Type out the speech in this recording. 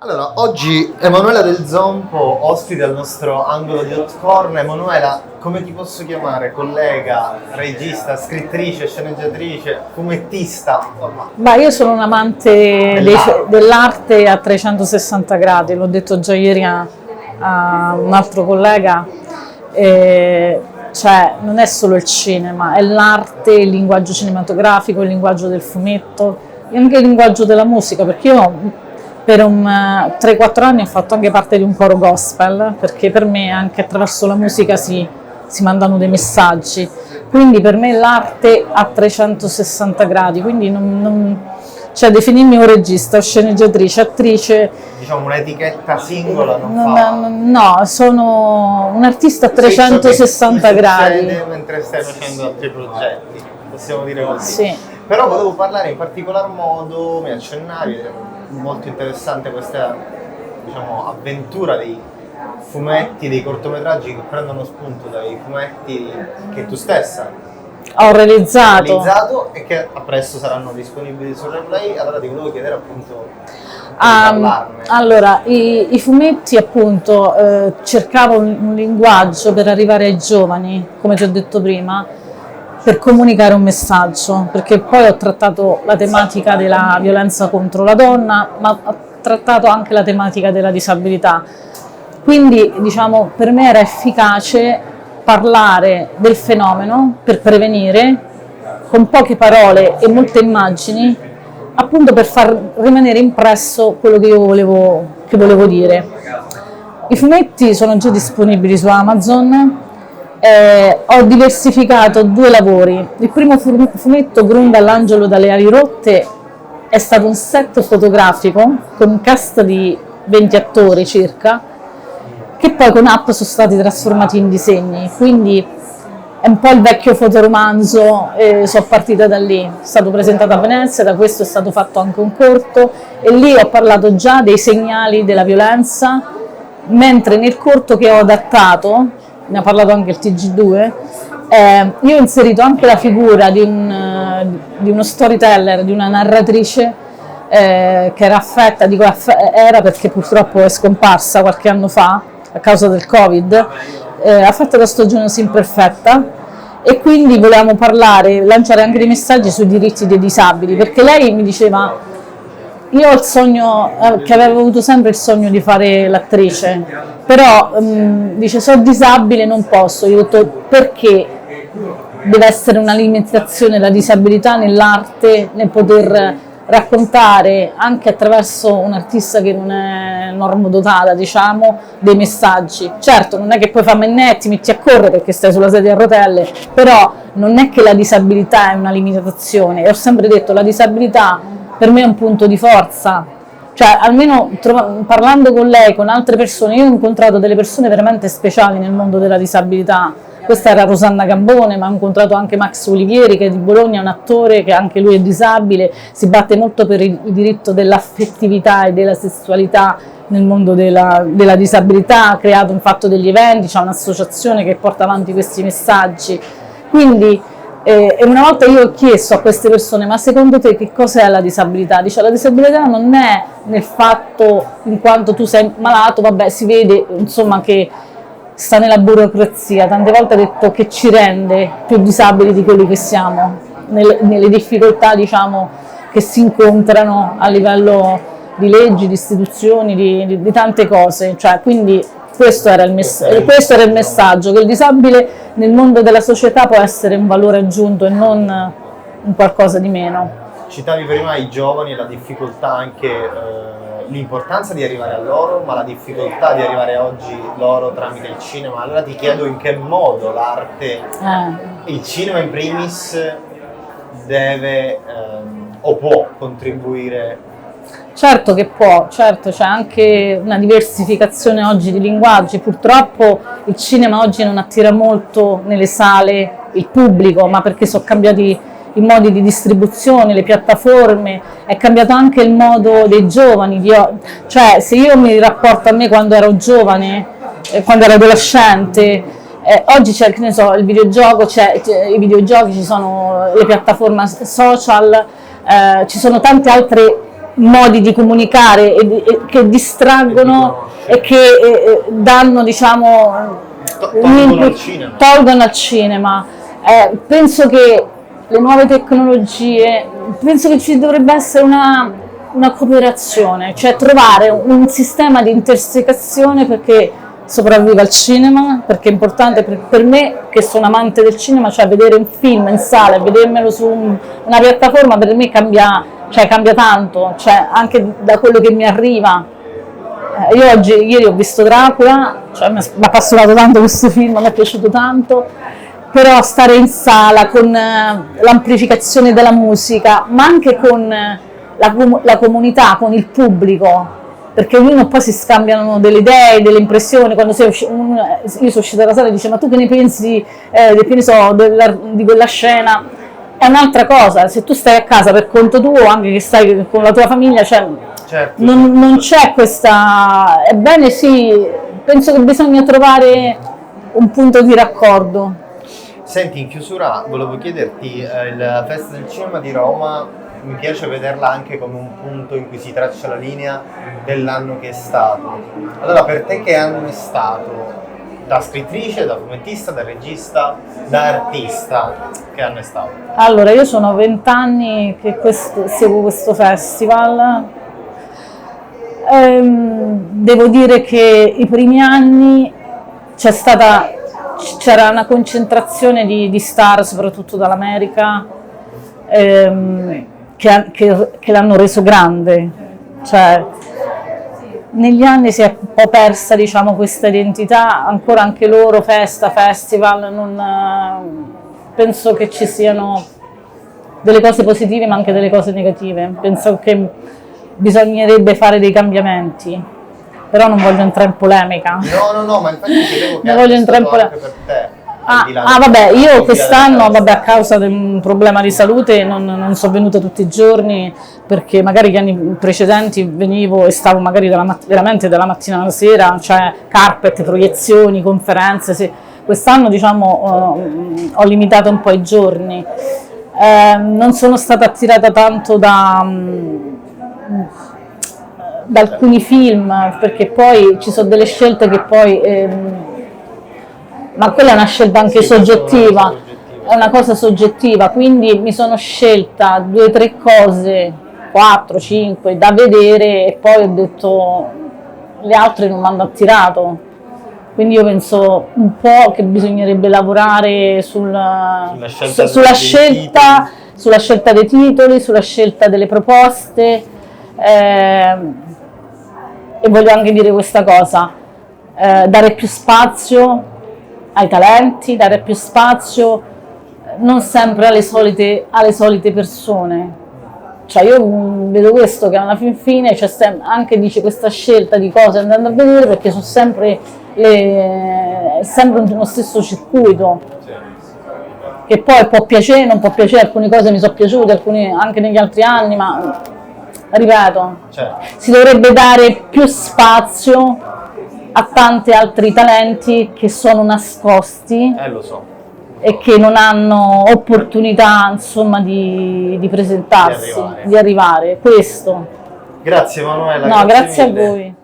Allora, oggi Emanuela Del Zompo, ospite al nostro angolo di Hot Corner. Emanuela, come ti posso chiamare? Collega, regista, scrittrice, sceneggiatrice, fumettista? Ma io sono un amante dell'arte a 360 gradi, l'ho detto già ieri a un altro collega, cioè non è solo il cinema, è l'arte, il linguaggio cinematografico, il linguaggio del fumetto e anche il linguaggio della musica, perché io per 3-4 anni ho fatto anche parte di un coro gospel, perché per me anche attraverso la musica si mandano dei messaggi, quindi per me l'arte a 360 gradi, quindi cioè definirmi un regista, o sceneggiatrice, attrice. Diciamo un'etichetta singola non fa. No, sono un artista a 360 gradi. Mentre stai facendo altri progetti, possiamo dire così. Sì. Però volevo parlare in particolar modo, mi accennavi, molto interessante questa, diciamo, avventura dei fumetti, dei cortometraggi che prendono spunto dai fumetti che tu stessa ho realizzato e che a presto saranno disponibili su Replay. Allora ti volevo chiedere appunto di parlarne. Allora, i fumetti appunto cercavo un linguaggio per arrivare ai giovani, come ti ho detto prima, per comunicare un messaggio, perché poi ho trattato la tematica della violenza contro la donna, ma ho trattato anche la tematica della disabilità. Quindi, diciamo, per me era efficace parlare del fenomeno per prevenire, con poche parole e molte immagini, appunto per far rimanere impresso quello che io volevo dire. I fumetti sono già disponibili su Amazon. Ho diversificato 2 lavori. Il primo fumetto, Grunda all'angelo dalle ali rotte, è stato un set fotografico con un cast di 20 attori circa, che poi con app sono stati trasformati in disegni, quindi è un po' il vecchio fotoromanzo, sono partita da lì. È stato presentato a Venezia, da questo è stato fatto anche un corto e lì ho parlato già dei segnali della violenza, mentre nel corto che ho adattato, ne ha parlato anche il TG2, io ho inserito anche la figura di uno storyteller, di una narratrice che era affetta, era perché purtroppo è scomparsa qualche anno fa a causa del Covid, affetta da stagnosi imperfetta, e quindi volevamo lanciare anche dei messaggi sui diritti dei disabili, perché lei mi diceva: io ho il sogno, che avevo avuto sempre il sogno di fare l'attrice, però dice sono disabile, non posso. Io ho detto perché deve essere una limitazione la disabilità nell'arte, nel poter raccontare anche attraverso un artista che non è normodotata, diciamo, dei messaggi. Certo, non è che poi fa mennetti, metti a correre perché stai sulla sedia a rotelle, però non è che la disabilità è una limitazione. E ho sempre detto la disabilità per me è un punto di forza, cioè almeno parlando con lei, con altre persone, io ho incontrato delle persone veramente speciali nel mondo della disabilità. Questa era Rosanna Gambone, ma ho incontrato anche Max Olivieri, che è di Bologna, è un attore che anche lui è disabile, si batte molto per il diritto dell'affettività e della sessualità nel mondo della disabilità, ha creato infatti degli eventi, c'è un'associazione che porta avanti questi messaggi. Quindi e una volta io ho chiesto a queste persone: ma secondo te che cos'è la disabilità? Dice: la disabilità non è nel fatto in quanto tu sei malato, vabbè, si vede insomma che sta nella burocrazia, tante volte ha detto che ci rende più disabili di quelli che siamo, nelle difficoltà, diciamo, che si incontrano a livello di leggi, di istituzioni, di tante cose, cioè, quindi questo era il messaggio, che il disabile nel mondo della società può essere un valore aggiunto e non un qualcosa di meno. Citavi prima i giovani e la difficoltà anche, l'importanza di arrivare a loro, ma la difficoltà di arrivare oggi loro tramite il cinema. Allora ti chiedo in che modo l'arte, il cinema in primis, deve o può contribuire. Certo che può, certo, c'è anche una diversificazione oggi di linguaggi. Purtroppo il cinema oggi non attira molto nelle sale il pubblico, ma perché sono cambiati i modi di distribuzione, le piattaforme, è cambiato anche il modo dei giovani, cioè se io mi rapporto a me quando ero giovane, quando ero adolescente, oggi c'è, che ne so, il videogioco, i videogiochi, ci sono le piattaforme social, ci sono tante altre modi di comunicare che distraggono e che danno, diciamo, tolgono al cinema. Penso che le nuove tecnologie, penso che ci dovrebbe essere una cooperazione, cioè trovare un sistema di intersecazione perché sopravviva il cinema, perché è importante per me che sono amante del cinema, cioè vedere un film in sala e vedermelo su una piattaforma per me cambia tanto, cioè anche da quello che mi arriva. Io ieri ho visto Dracula, cioè mi ha appassionato tanto questo film, mi è piaciuto tanto, però stare in sala con l'amplificazione della musica, ma anche con la comunità, con il pubblico, perché ognuno poi si scambiano delle idee, delle impressioni. Quando io sono uscita dalla sala e dice ma tu che ne pensi che ne so, di quella scena? È un'altra cosa, se tu stai a casa per conto tuo, anche che stai con la tua famiglia, cioè, certo, non c'è questa... Ebbene sì, penso che bisogna trovare un punto di raccordo. Senti, in chiusura volevo chiederti, il Festival del Cinema di Roma mi piace vederla anche come un punto in cui si traccia la linea dell'anno che è stato. Allora, per te che anno è stato? Da scrittrice, da fumettista, da regista, da artista, che anno è stato? Allora, io sono 20 anni che seguo questo festival. Devo dire che i primi anni c'era una concentrazione di star, soprattutto dall'America, che l'hanno reso grande. Cioè, negli anni si è un po' persa, diciamo, questa identità, ancora anche loro, festival, penso che ci siano delle cose positive ma anche delle cose negative. Penso che bisognerebbe fare dei cambiamenti, però non voglio entrare in polemica. No, ma infatti chiedevo che non voglio entrare in polemica per te. Vabbè, io quest'anno, a causa di un problema di salute non sono venuta tutti i giorni, perché magari gli anni precedenti venivo e stavo magari veramente dalla mattina alla sera, cioè carpet, proiezioni, conferenze. Sì. Quest'anno, diciamo, ho limitato un po' i giorni. Non sono stata attirata tanto da alcuni film, perché poi ci sono delle scelte che poi... ma quella è una scelta anche soggettiva, è una cosa soggettiva, quindi mi sono scelta 2 o 3 cose, 4, 5 da vedere e poi ho detto le altre non mi hanno attirato. Quindi io penso un po' che bisognerebbe lavorare sulla scelta dei titoli, sulla scelta delle proposte, e voglio anche dire questa cosa, dare più spazio ai talenti, dare più spazio non sempre alle solite persone. Cioè io vedo questo, che alla fine c'è anche questa scelta di cose andando a vedere, perché sono sempre uno stesso circuito, che poi può piacere, non può piacere, alcune cose mi sono piaciute, alcune anche negli altri anni, ma ripeto, si dovrebbe dare più spazio a tanti altri talenti che sono nascosti, lo so, e che non hanno opportunità, insomma, di presentarsi, di arrivare. Questo. Grazie Emanuela. No, grazie a voi.